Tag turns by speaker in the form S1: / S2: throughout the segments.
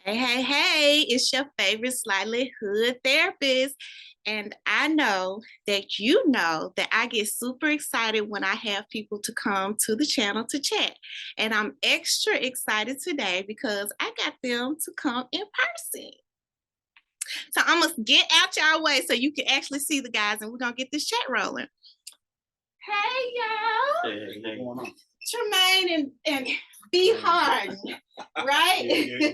S1: Hey, hey, hey, it's your favorite slightly hood therapist. And I know that I get super excited when I have people to come to the channel to chat. And I'm extra excited today because I got them to come in person. So I'm going to get out y'all way so you can actually see the guys and we're going to get this chat rolling. Hey, y'all.
S2: Hey. What's going on?
S1: Tremaine and B Harden, right? Yeah.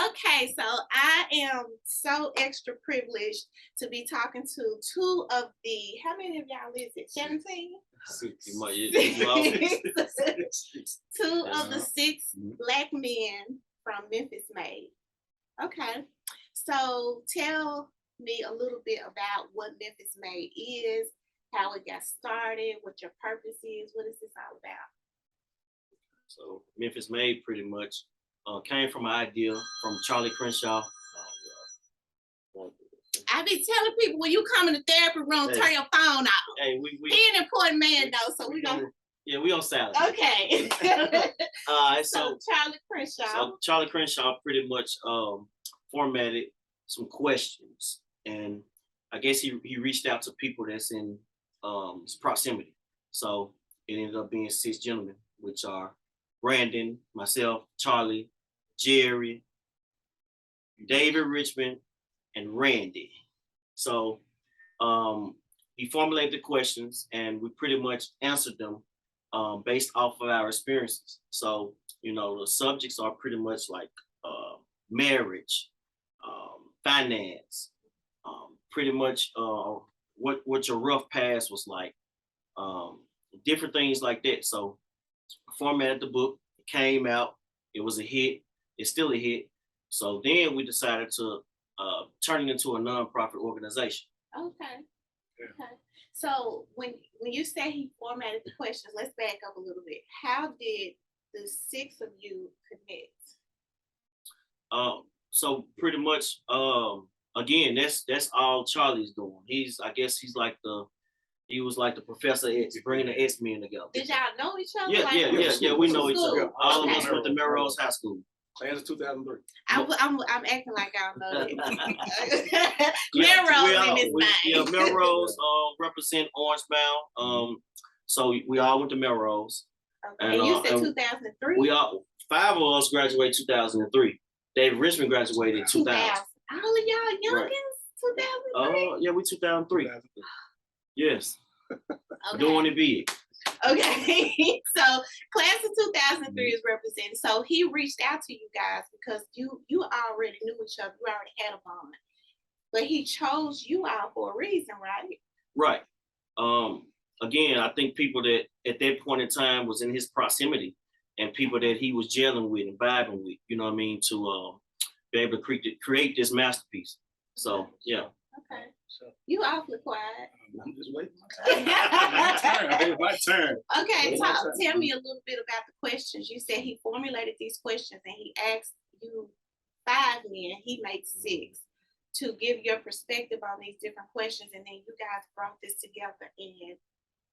S1: Okay, so I am so extra privileged to be talking to two of the, how many of y'all is it? 17? Two of the six Black men from Memphis Made. Okay, so tell me a little bit about what Memphis Made is, how it got started, what your purpose is, what is this all about?
S2: So Memphis Made pretty much came from an idea from Charlie Crenshaw.
S1: I be telling people when you come in the therapy room, turn your phone off.
S2: Hey,
S1: he an important man though, so we gonna.
S2: Yeah, we on salad.
S1: Okay. So Charlie Crenshaw.
S2: So Charlie Crenshaw pretty much formatted some questions, and I guess he reached out to people that's in his proximity. So it ended up being 6 gentlemen, which are Brandon, myself, Charlie, Jerry, David Richmond, and Randy. So he formulated the questions and we pretty much answered them based off of our experiences. So, the subjects are pretty much like marriage, finance, pretty much what your rough past was like, different things like that. So formatted the book, it came out, it was a hit, it's still a hit. So then we decided to turn it into a nonprofit organization.
S1: Okay. Yeah. Okay. So when you say he formatted the questions, let's back up a little bit. How did the 6 of you connect?
S2: So pretty much, again, that's all Charlie's doing. He was like the Professor X, bringing the X-Men together.
S1: Did y'all know each other?
S2: Yeah, we know each other. All of us went to Melrose High School.
S3: Class of 2003.
S1: I'm acting like I don't know that. Melrose in this thing.
S2: Yeah, Melrose represent Orange Bound. So we all went to Melrose.
S1: Okay. And you said 2003?
S2: 5 of us graduated 2003. David Richmond graduated in 2000.
S1: All of y'all youngins, 2003?
S2: Yeah, we 2003. Yes. Okay. Don't want to be.
S1: Okay, so class of 2003 is represented. So he reached out to you guys because you already knew each other. You already had a bond. But he chose you all for a reason, right?
S2: Right. Again, I think people that at that point in time was in his proximity and people that he was gelling with and vibing with, to be able to create this masterpiece. So, yeah.
S1: Okay. You awfully quiet.
S3: I'm just waiting. My turn.
S1: Okay, tell me a little bit about the questions. You said he formulated these questions and he asked you 5 men, he made 6 to give your perspective on these different questions, and then you guys brought this together and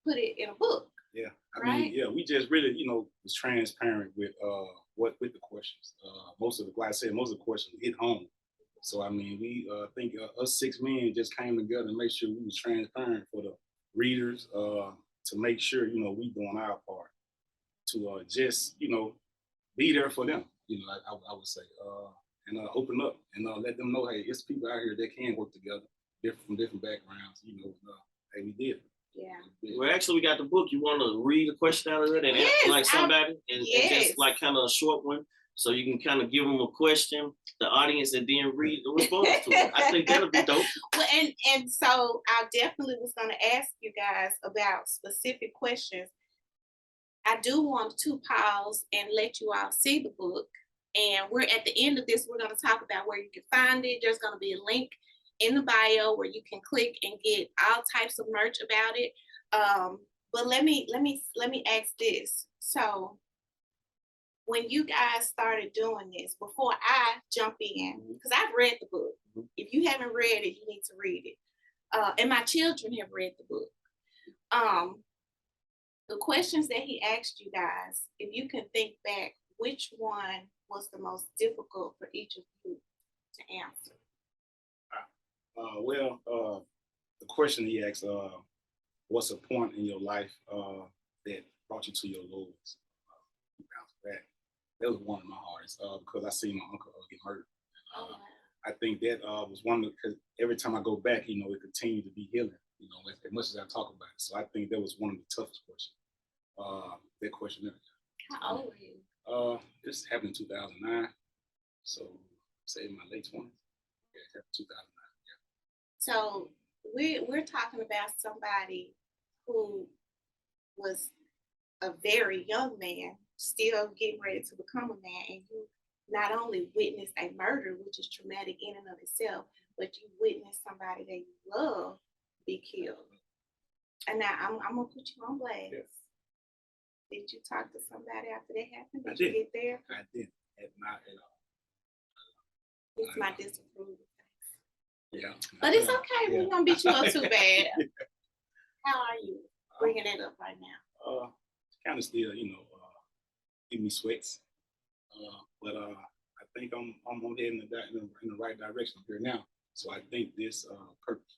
S1: put it in a book.
S3: Yeah, I mean, we just really, was transparent with the questions. Most of the questions hit home. So, I mean, we think us 6 men just came together and made sure we was transparent for the readers to make sure, we doing our part to just, be there for them, I would say, and open up and let them know, hey, it's people out here that can work together from different backgrounds, hey, we did it.
S1: Yeah.
S2: Well, actually, we got the book. You want to read a question out of it and answer like somebody and just like kind of a short one? So you can kind of give them a question, the audience, and then read the response to it. I think that'll be dope.
S1: Well, and so I definitely was going to ask you guys about specific questions. I do want to pause and let you all see the book. And we're at the end of this, we're going to talk about where you can find it. There's going to be a link in the bio where you can click and get all types of merch about it. But let me ask this. So when you guys started doing this, before I jump in, because I've read the book. If you haven't read it, you need to read it. And my children have read the book. The questions that he asked you guys, if you can think back, which one was the most difficult for each of you to answer?
S3: The question he asked, what's a point in your life that brought you to your lowest? That was one of my hardest because I seen my uncle get murdered.
S1: Oh,
S3: I think that was one of because every time I go back, it continued to be healing. As much as I talk about it. So I think that was one of the toughest questions. That question.
S1: how old were you?
S3: This happened in 2009. So say in my late 20s. Yeah, it happened 2009.
S1: So we're talking about somebody who was a very young man, still getting ready to become a man, and you not only witnessed a murder, which is traumatic in and of itself, but you witnessed somebody that you love be killed. And now I'm gonna put you on blast.
S3: Yeah.
S1: Did you talk to somebody after that happened?
S3: I
S1: Did you
S3: did.
S1: get there?
S3: I did. Not at all.
S1: It's my disapproval.
S3: Yeah.
S1: But it's okay.
S3: Yeah.
S1: We won't beat you up too bad. How are you? Bringing it up right now.
S3: Kind of still, give me sweats. But I think I'm heading in the right direction here now. So I think this purpose,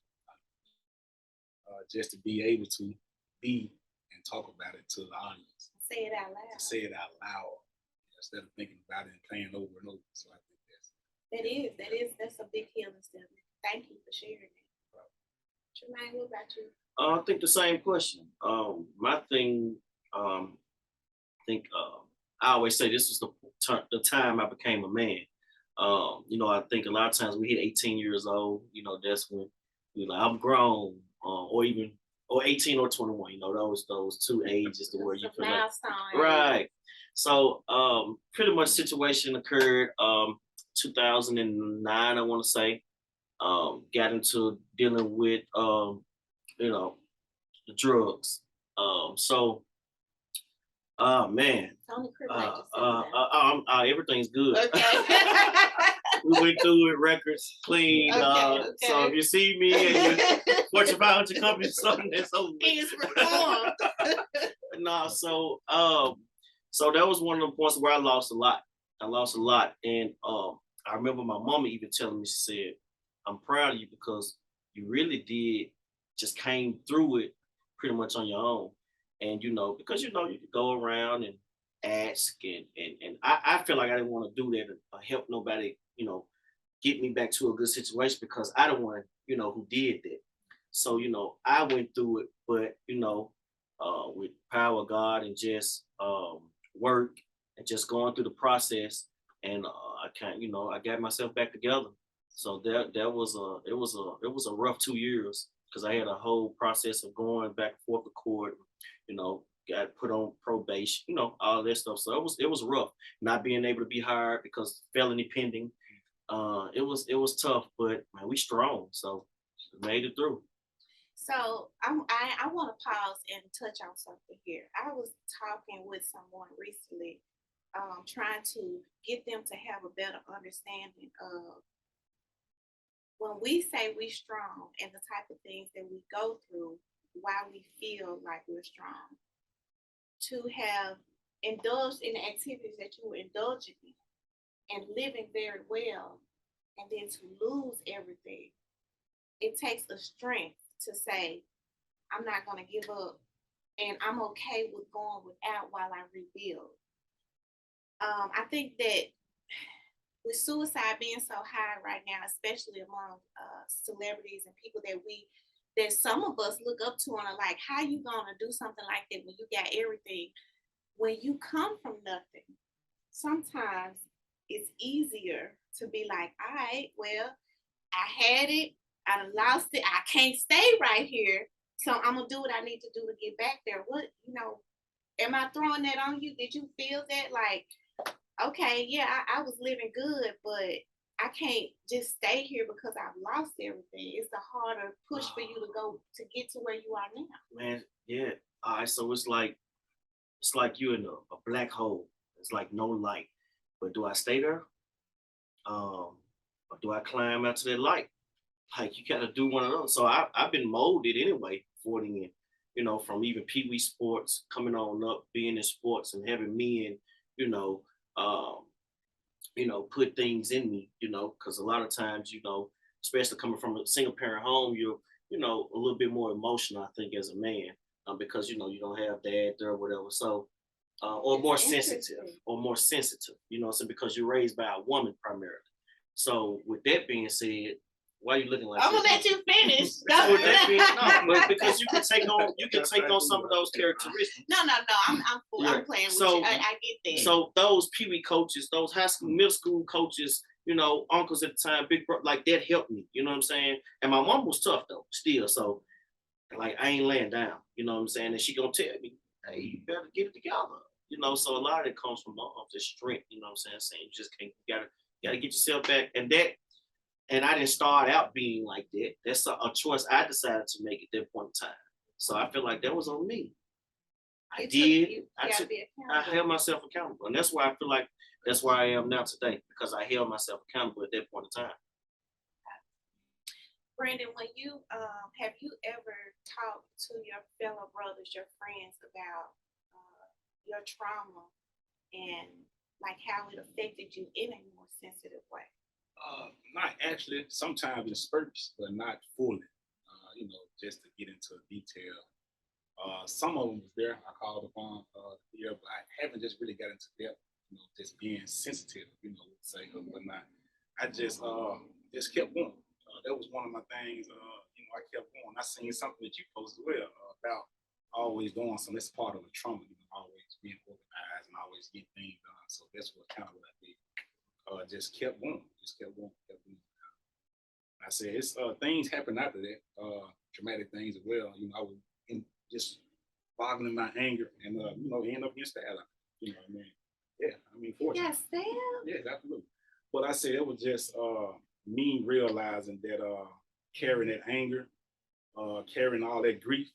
S3: just to be able to be and talk about it to the audience.
S1: Say it out loud.
S3: To say it out loud instead of thinking about it and playing over and over. So I think
S1: that's a big healing step. Thank you for sharing it. Tremaine, what about you?
S2: I think the same question. My thing, I always say this was the time I became a man. I think a lot of times we hit 18 years old, that's when we're like, I'm grown, or 18 or 21, those two ages to where you feel like, right. So pretty much situation occurred 2009, I want to say. Got into dealing with the drugs. Man, everything's good.
S1: Okay.
S2: We went through it, records clean.
S1: Okay.
S2: So if you see me and you Fortune 500 company, something that's over.
S1: He's reformed.
S2: So that was one of the points where I lost a lot. And I remember my mama even telling me, she said, I'm proud of you because you really did just came through it pretty much on your own. And because you could go around and ask and I feel like I didn't want to do that or help nobody, get me back to a good situation because I don't want to, who did that. So, I went through it, but with power of God and just work and just going through the process and I got myself back together. So it was a rough 2 years because I had a whole process of going back and forth to court, got put on probation, all that stuff. So it was rough not being able to be hired because felony pending. It was tough, but man, we strong. So we made it through.
S1: So I want to pause and touch on something here. I was talking with someone recently, trying to get them to have a better understanding of when we say we're strong and the type of things that we go through, why we feel like we're strong. To have indulged in the activities that you were indulging in and living very well, and then to lose everything, it takes a strength to say, I'm not going to give up, and I'm okay with going without while I rebuild. I think that with suicide being so high right now, especially among celebrities and people that some of us look up to and are like, how you gonna do something like that when you got everything? When you come from nothing, sometimes it's easier to be like, all right, well, I had it, I lost it, I can't stay right here, so I'm gonna do what I need to do to get back there. Am I throwing that on you? Did you feel that like, okay, yeah, I was living good, but I can't just stay here because I've lost everything. It's a harder push for you to go to get to where you are now.
S2: Man, yeah. All right, so it's like you're in a black hole. It's like no light. But do I stay there? Or do I climb out to that light? Like you gotta do one of those. So I've been molded anyway, 40 from even Pee Wee sports, coming on up, being in sports and having men, um, put things in me, because a lot of times, especially coming from a single parent home, you're, a little bit more emotional, I think, as a man, because, you don't have dad there or whatever. So, or
S1: It's
S2: more sensitive,
S1: interesting.
S2: so because you're raised by a woman primarily. So, with that being said, why are you looking like
S1: I'm gonna
S2: this?
S1: let you finish.
S2: So with that being, no, but because you can take on some of those characteristics.
S1: No.
S2: Yeah.
S1: I'm playing with
S2: So-
S1: you. I get that.
S2: So those Pee Wee coaches, those high school, middle school coaches, uncles at the time, big bro, like that helped me. You know what I'm saying? And my mom was tough though, still. So like I ain't laying down. You know what I'm saying? And she gonna tell me, hey, you better get it together. So a lot of it comes from moms, the strength. You know what I'm saying? You just can't. You gotta get yourself back. And I didn't start out being like that. That's a choice I decided to make at that point in time. So I feel like that was on me. I held myself accountable. And that's why I feel like that's where I am now today, because I held myself accountable at that point in time.
S1: Brandon, when you have you ever talked to your fellow brothers, your friends about your trauma and like how it affected you in a more sensitive way?
S3: Not actually. Sometimes in spurts, but not fully. Just to get into detail. Some of them was there. I called upon here, but I haven't just really got into depth. Just being sensitive. Say or whatnot. I just kept going. That was one of my things. I kept going. I seen something that you posted well about always doing something. That's part of the trauma. Always being organized and always get things done. So that's what kind of what I did. Just kept going. I said it's things happen after that. Dramatic things as well. I was just boggling my anger and end up against the ally. You know what I mean? Yeah, I mean, fortunately.
S1: Yes, Sam.
S3: Yeah, absolutely. But I said it was just me realizing that carrying that anger, carrying all that grief,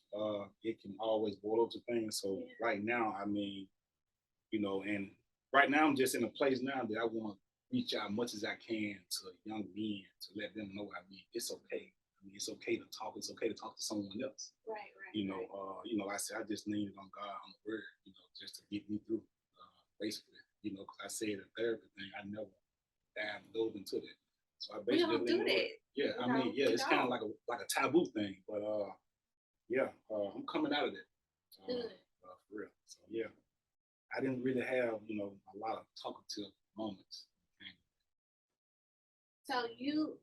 S3: it can always boil up to things. So right now, I mean, and right now I'm just in a place now that I want to reach out as much as I can to young men to let them know. I mean, it's okay. I mean, it's okay to talk. It's okay to talk to someone else.
S1: Right.
S3: I said I just needed on God on the word, just to get me through. Basically, because I said the therapy thing, I never dove into that. So I basically
S1: we don't do that.
S3: Yeah, I mean, yeah, it's kind of like a taboo thing, but I'm coming out of that. For real. So yeah, I didn't really have a lot of talkative moments.
S1: So you,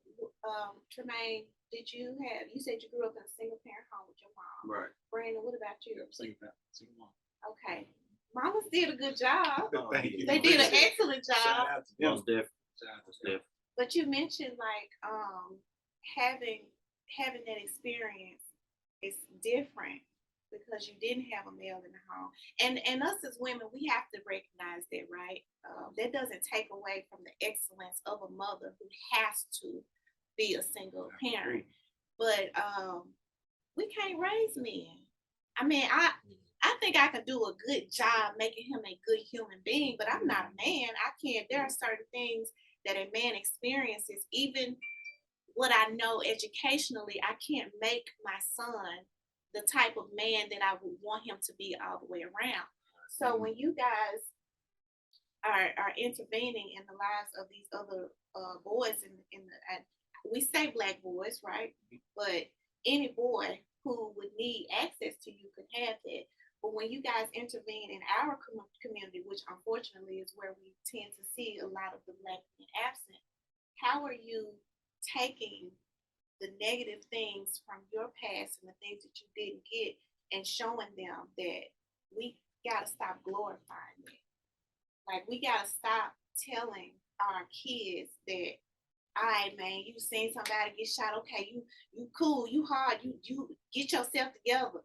S1: Tremaine, you said you grew up in a single parent home with your mom.
S2: Right.
S1: Brandon, what about you?
S3: Yeah, single mom.
S1: Okay. Mamas did a good job.
S3: Thank you.
S1: They did an excellent
S3: Shout
S1: job.
S3: out to them.
S2: Most definitely.
S1: But you mentioned like having that experience is different because you didn't have a male in the home. And us as women, we have to recognize that, right? That doesn't take away from the excellence of a mother who has to be a single parent. But we can't raise men. I mean, I think I could do a good job making him a good human being, but I'm not a man. I can't. There are certain things that a man experiences, even what I know educationally, I can't make my son the type of man that I would want him to be all the way around. So when you guys are intervening in the lives of these other boys we say black boys, right? But any boy who would need access to you could have that. But when you guys intervene in our community, which unfortunately is where we tend to see a lot of the black men absent, how are you taking the negative things from your past and the things that you didn't get and showing them that we gotta stop glorifying it? Like we gotta stop telling our kids that, all right, man, you seen somebody get shot, okay, you cool, you hard, you get yourself together.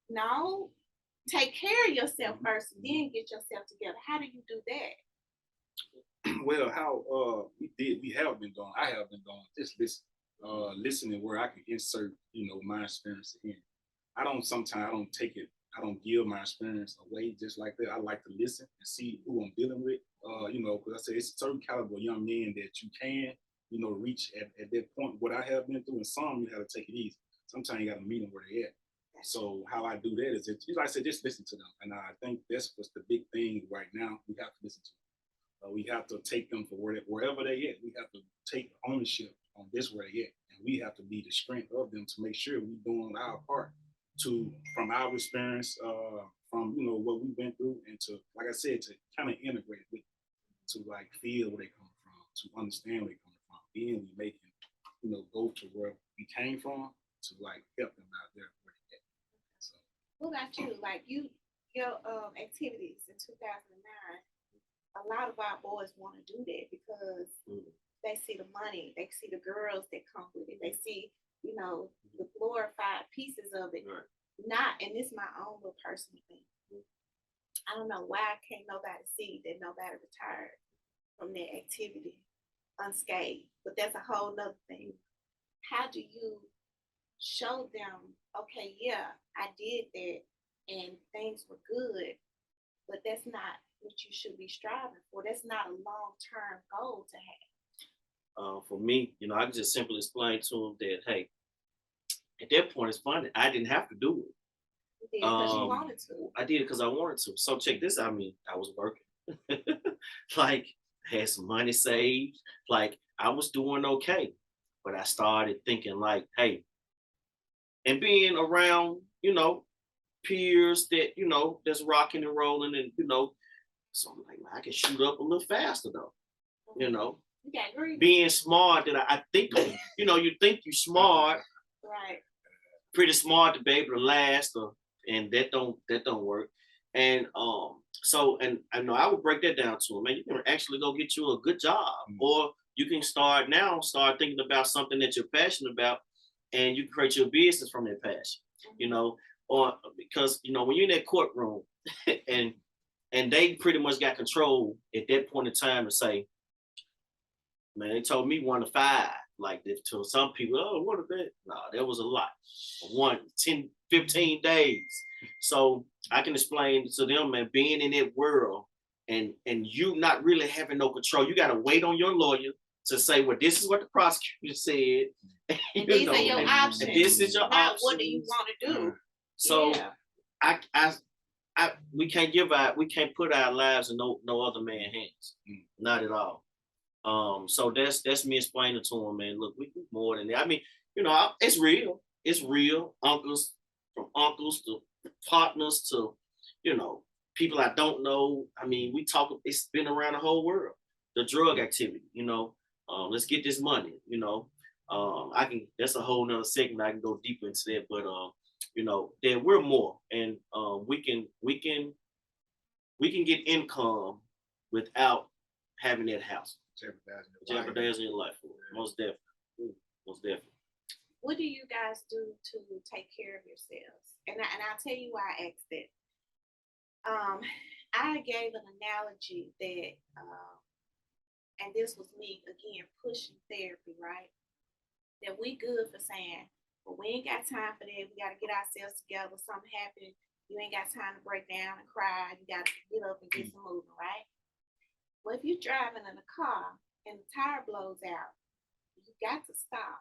S1: No, take care of yourself first and then get yourself together. How do you do that?
S3: Well, how we have been doing, I have been doing, just listening where I can insert, my experience in. I don't take it, I don't give my experience away just like that. I like to listen and see who I'm dealing with, because I say it's a certain caliber of young men that you can, reach at that point. What I have been through, and some you have to take it easy. Sometimes you got to meet them where they're at. So how I do that is, like I said, just listen to them. And I think that's what's the big thing right now. We have to listen to them. We have to take them for wherever they at. We have to take ownership on this where they at, and we have to be the strength of them to make sure we doing our part to from our experience, from what we've been through, and to, like I said, to kind of integrate with, to like feel where they come from, to understand where they come from. Then we make them, go to where we came from to like help them out there where they at. So,
S1: What about you? Like your activities in 2009, a lot of our boys want to do that because they see the money, they see the girls that come with it, they see, the glorified pieces of it.
S2: Right.
S1: Not, and this is my own little personal thing. I don't know why can't nobody see that nobody retired from their activity unscathed, but that's a whole nother thing. How do you show them, okay, yeah, I did that and things were good, but that's not what you should be striving for. That's not a long-term goal to have.
S2: For me, I can just simply explain to them that, hey, at that point, it's funny. I didn't have to do it.
S1: You did because you wanted to.
S2: I did it because I wanted to. So check this out. I mean, I was working. Like, had some money saved. Like, I was doing okay. But I started thinking like, hey, and being around, peers that, that's rocking and rolling and, so I'm like, man, I can shoot up a little faster though,
S1: You got greedy.
S2: being smart that I think, you think you're smart,
S1: Right.
S2: pretty smart to be able to last, and that don't work. And so, and I know I would break that down to them, man. You can actually go get you a good job, or you can start thinking about something that you're passionate about, and you create your business from that passion, or because when you're in that courtroom and they pretty much got control at that point in time to say, man, they told me 1 to 5. Like to some people, oh, what a bit. No, that was a lot. 1, 10, 15 days. So I can explain to them, man, being in that world and you not really having no control. You gotta wait on your lawyer to say, well, this is what the prosecutor said.
S1: And these are your options.
S2: And this is your
S1: not
S2: options.
S1: What do you want to do?
S2: So
S1: yeah.
S2: we can't put our lives in no other man's hands. Not at all. So that's me explaining to them, man. Look, we do more than that. I mean, it's real. It's real. Uncles to partners to, people I don't know. I mean, it's been around the whole world. The drug activity, let's get this money, that's a whole nother segment. I can go deeper into that, but that we're more, and we can get income without having that house. Jeopardizing your life. Most definitely. Most definitely.
S1: What do you guys do to take care of yourselves? And I'll tell you why I asked that. I gave an analogy that, and this was me again pushing therapy, right? That we good for saying, but we ain't got time for that. We got to get ourselves together. Something happened. You ain't got time to break down and cry. You got to get up and get some moving, right? Well, if you're driving in a car and the tire blows out, you got to stop,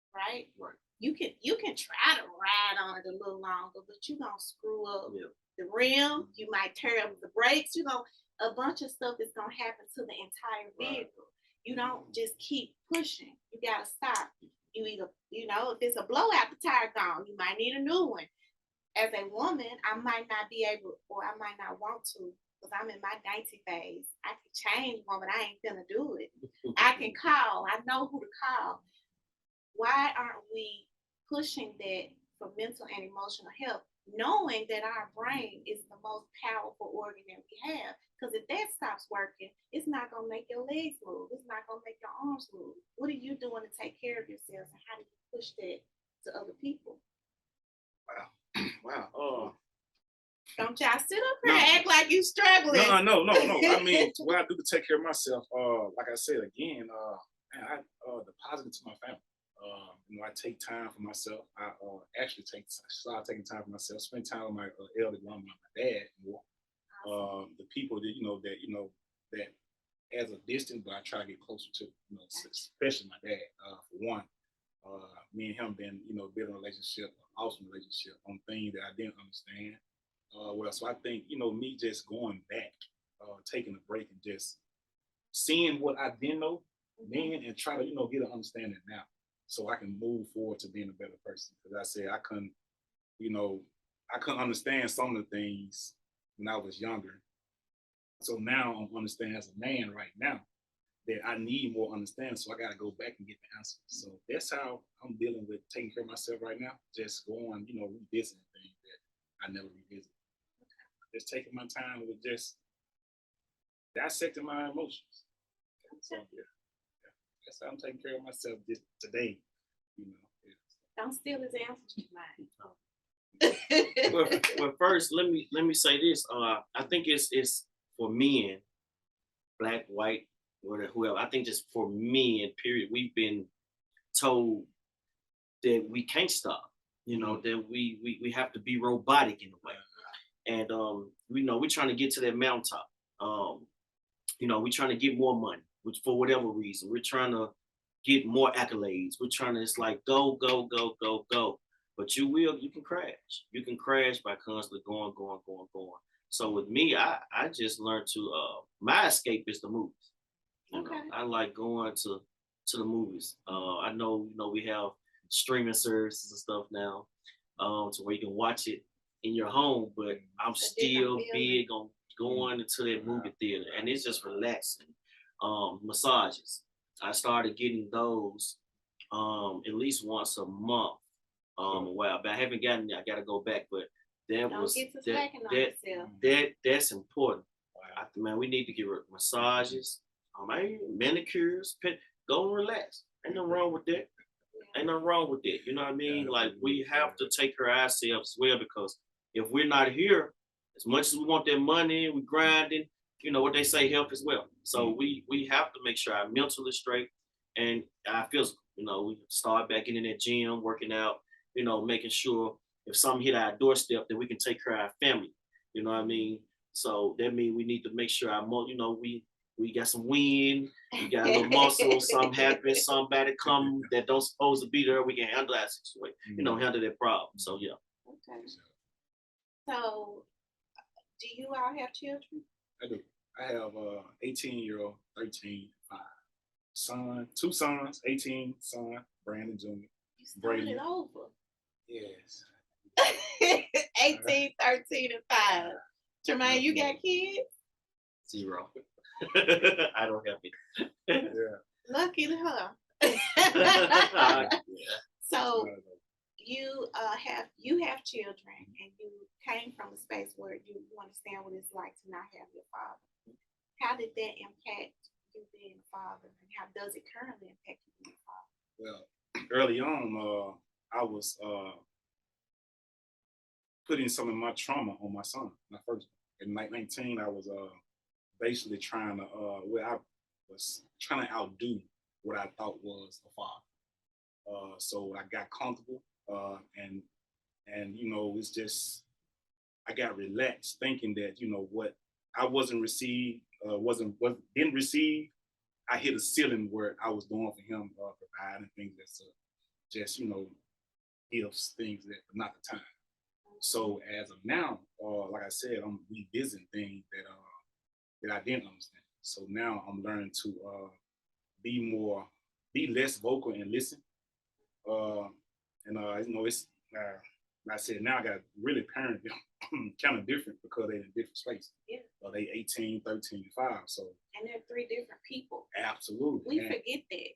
S1: right?
S2: Right.
S1: You can try to ride on it a little longer, but you're gonna screw up the rim. You might tear up the brakes. A bunch of stuff is gonna happen to the entire vehicle. Right. You don't just keep pushing. You gotta stop. You either, if it's a blowout, the tire gone. You might need a new one. As a woman, I might not be able, or I might not want to, because I'm in my dainty phase. I can change one, but I ain't gonna do it. I can call. I know who to call. Why aren't we pushing that for mental and emotional health, knowing that our brain is the most powerful organ that we have? Because if that stops working, it's not gonna make your legs move. It's not gonna make your arms move. What are you doing to take care of yourselves, and how do you push that to other people?
S3: Wow.
S1: Don't y'all sit up here and act like you struggling.
S3: No. I mean, what I do to take care of myself, like I said again, I deposit to my family. I take time for myself. I actually start taking time for myself. Spend time with my elder grandma, my dad more. The people that as a distance, but I try to get closer to. Especially my dad. For one, me and him been building a relationship, an awesome relationship on things that I didn't understand. So I think me just going back taking a break and just seeing what I didn't know then and try to, get an understanding now so I can move forward to being a better person. Because I said I couldn't understand some of the things when I was younger. So now I'm understanding as a man right now that I need more understanding. So I got to go back and get the answers. So that's how I'm dealing with taking care of myself right now. Just going, revisiting things that I never revisited. Just taking my time with just dissecting my emotions. So yeah, that's how I'm taking care of myself just today. Yeah.
S1: Don't steal his answers
S2: Well,
S1: tonight.
S2: well, first let me say this. I think it's for men, black, white, whoever. I think just for men, period. We've been told that we can't stop. That we have to be robotic in a way, and we're trying to get to that mountaintop. We're trying to get more money, which for whatever reason, we're trying to get more accolades. We're trying to, it's like go, go, go, go, go. But you can crash. You can crash by constantly going, going, going, going. So with me, I just learned to my escape is the movies.
S1: Okay.
S2: I like going to the movies. I know, we have streaming services and stuff now, to where you can watch it in your home, but I'm still big on going into that movie theater, and it's just relaxing. Massages. I started getting those at least once a month. A while, but I haven't gotten there. I gotta go back, but that's important. Man, we need to get massages, manicures, go and relax. Ain't nothing wrong with that. Ain't nothing wrong with that. You know what I mean? Like, we have to take care of ourselves as well, because if we're not here, as much as we want that money, we grinding, what they say, health as well. So we have to make sure our mental is straight and our physical. We start back in that gym, working out, making sure if something hit our doorstep, that we can take care of our family. You know what I mean? So that means we need to make sure we got some wind, we got a little muscle, something happens, somebody come that don't supposed to be there, we can handle that situation, handle that problem. So yeah.
S1: Okay. So do you all have children?
S3: I do. I have 18-year-old, 13, 5. Son, 2 sons, 18, son, Brandon Jr.
S1: You started
S3: Brady.
S1: over.
S3: Yes.
S1: 18, 13, and 5. Jermaine, you got kids?
S2: 0. I don't have it.
S3: Yeah.
S1: Lucky her.
S2: Yeah.
S1: So you have children, and you came from a space where you understand what it's like to not have your father. How did that impact you being a father, and how does it currently impact you being a father?
S3: Well, early on, I was putting some of my trauma on my son. My first, in 19, I was basically trying to I was trying to outdo what I thought was a father. So I got comfortable, and it's just I got relaxed, thinking that what I wasn't received, didn't receive. I hit a ceiling where I was doing for him, providing things that's just gifts, things that, but not the time. So as of now, like I said, I'm revisiting things that I didn't understand. So now I'm learning to be less vocal and listen. It's like I said, now I got really parent them kind of different because they're in different spaces.
S1: Yeah.
S3: They 18, 13, 5. So.
S1: And they're 3 different people.
S3: Absolutely.
S1: We forget that.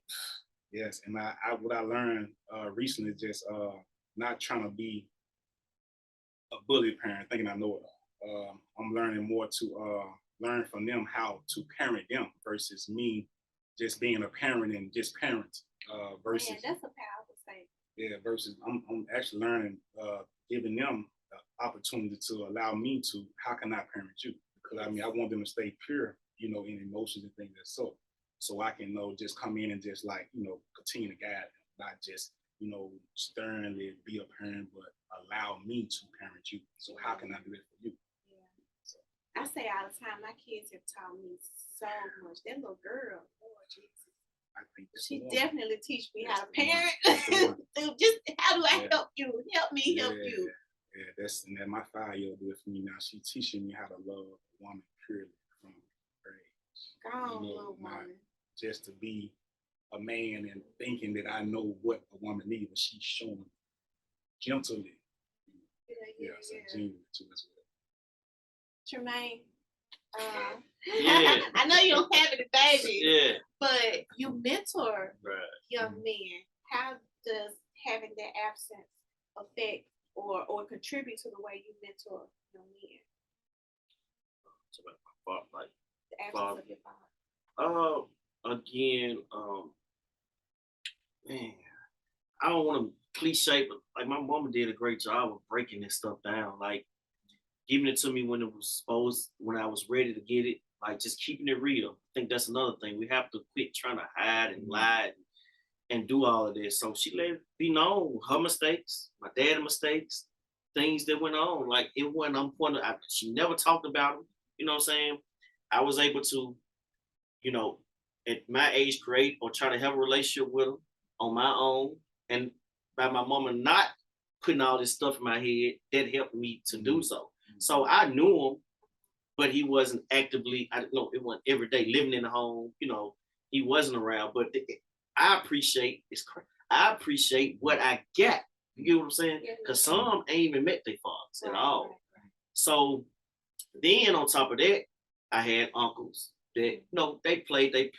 S3: Yes, and what I learned recently is just not trying to be a bully parent, thinking I know it all. I'm learning more to learn from them how to parent them versus me just being a parent and just parent. Versus.
S1: Yeah, that's a powerful statement.
S3: Yeah, versus I'm actually learning, giving them the opportunity to allow me to, how can I parent you? Because I want them to stay pure, in emotions and things so I can just come in and just continue to guide them, not just sternly be a parent, but allow me to parent you. So how can I do that for you?
S1: Yeah. So I say all the time, my kids have taught me so much. That little girl, Lord Jesus.
S3: I think
S1: she definitely teach me how to parent. Just how do I help you? Help me help you.
S3: Yeah, and that my 5-year-old do it for me now. She teaching me how to love a woman purely from
S1: Go on,
S3: You know,
S1: little
S3: not
S1: woman.
S3: just to be a man and thinking that I know what a woman needs, but she's showing gently.
S1: Yeah.
S3: So genuine too as well.
S1: Tremaine,
S2: Yeah.
S1: I know you don't have any babies,
S2: Yeah.
S1: but you mentor
S2: Right.
S1: young men. How does having that absence affect or contribute to the way you mentor young men?
S2: It's about my father, like,
S1: The absence
S2: Father.
S1: of your father.
S2: again, man, I don't want to cliche, but like my mama did a great job of breaking this stuff down, like giving it to me when it was supposed, when I was ready to get it, like just keeping it real. I think that's another thing. We have to quit trying to hide and lie and do all of this. So she let it be known her mistakes, my dad's mistakes, things that went on. Like it wasn't on point. She never talked about them. You know what I'm saying? I was able to, you know, at my age, create or try to have a relationship with them on my own. And by my mama not putting all this stuff in my head, that helped me to do so. So I knew him, but he wasn't actively, I don't know, it wasn't every day living in the home, he wasn't around. But I appreciate I appreciate what I got. You get what I'm saying? Because some ain't even met their fathers at all.
S1: Right.
S2: So then on top of that, I had uncles that they played they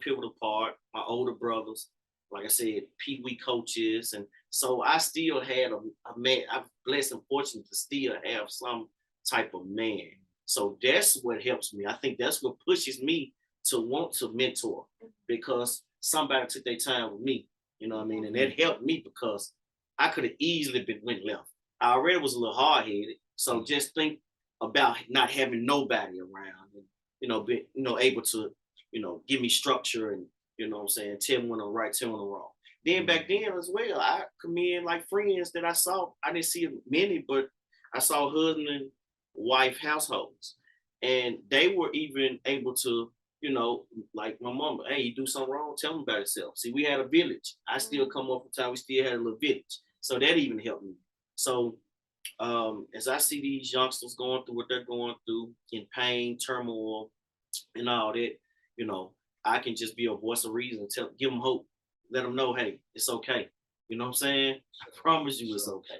S2: pivotal part. My older brothers, like I said, Pee Wee coaches, and so I still had a man. I'm blessed and fortunate to still have some type of man. So that's what helps me. I think that's what pushes me to want to mentor because somebody took their time with me. You know what I mean? And that helped me because I could have easily been went left. I already was a little hard headed. So just think about not having nobody around and be able to give me structure and what I'm saying, tell me when I'm right, tell me when I'm wrong. Then back then as well, I commend like friends that I saw. I didn't see many, but I saw husband and wife households, and they were even able to like my mama, hey, you do something wrong, tell them about yourself. See, we had a village. I still come up from time, we still had a little village, so that even helped me. So as I see these youngsters going through what they're going through in pain, turmoil, and all that, you know, I can just be a voice of reason, give them hope, let them know, hey, it's okay. You know what I'm saying? I promise you it's okay.